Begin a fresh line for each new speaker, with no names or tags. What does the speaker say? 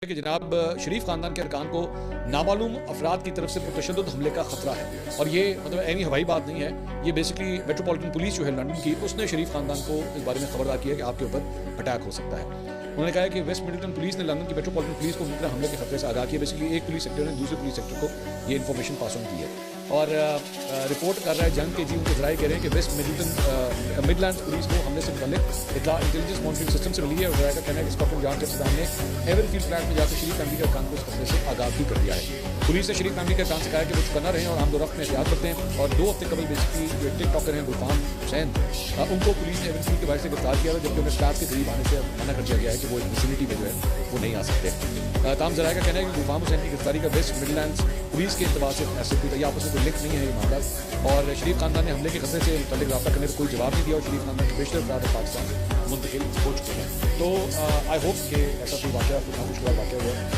کہ جناب شریف خاندان کے ارکان کو نامعلوم افراد کی طرف سے پرتشدد حملے کا خطرہ ہے، اور یہ مطلب عینی ہوائی بات نہیں ہے، یہ بیسکلی میٹروپولیٹن پولیس جو ہے لندن کی، اس نے شریف خاندان کو اس بارے میں خبردار کیا کہ آپ کے اوپر اٹیک ہو سکتا ہے۔ انہوں نے کہا ہے کہ ویسٹ مڈلٹن پولیس نے لندن کی میٹروپولیٹن پولیس کو ممکنہ حملے کے خطرے سے آگاہ کیا۔ بیسکلی ایک پولیس سیکٹر نے دوسرے پولیس سیکٹر کو یہ انفارمیشن پاس آن کی ہے، اور رپورٹ کر رہا ہے جنگ کے جی ان کے ذرائع کہہ رہے ہیں کہ ویسٹ مڈ لینڈ پولیس کو حملے سے متعلق اطلاع انٹیلیجنس مانیٹرنگ سسٹم سے ملی ہے، اور ذرائع کا کہنا ہے کہ اسکاٹلینڈ یارڈ کے افسران نے ایون فیلڈ فلیٹ میں جا کے شریف فیملی کے ارکان کو اس خطرے سے آگاہ بھی کر دیا ہے۔ پولیس نے شریف فیملی کے ارکان سے کہا ہے کہ وہ چکنا رہیں اور آمد و رفت میں احتیاط کرتے ہیں، اور 2 ہفتے قبل بیسکلی جو ٹک ٹاکر ہیں گلفام حسین، ان کو پولیس نے ایون فیلڈ کے باہر سے گرفتار کیا ہے، جبکہ انہیں فلیٹ کے قریب آنے سے منع کر دیا گیا ہے کہ وہ ویسینٹی میں جو ہے وہ نہیں آ سکتے۔ تاہم ذرائع کا کہنا ہے کہ گلفام حسین کی گرفتاری کا ویسٹ مڈ لینڈ پولیس کے اعتبار سے حیثیت بھی آپس میں کوئی لنک نہیں ہے یہ معاملہ، اور شریف خاندان نے حملے کے خطرے سے متعلق رابطہ کرنے پر کوئی جواب نہیں دیا، اور شریف خاندان کے بیشتر افراد پاکستان منتقل ہو چکے ہیں۔ تو آئی ہوپ کہ ایسا کوئی واقعہ خوشگوار واقعہ ہوا ہے۔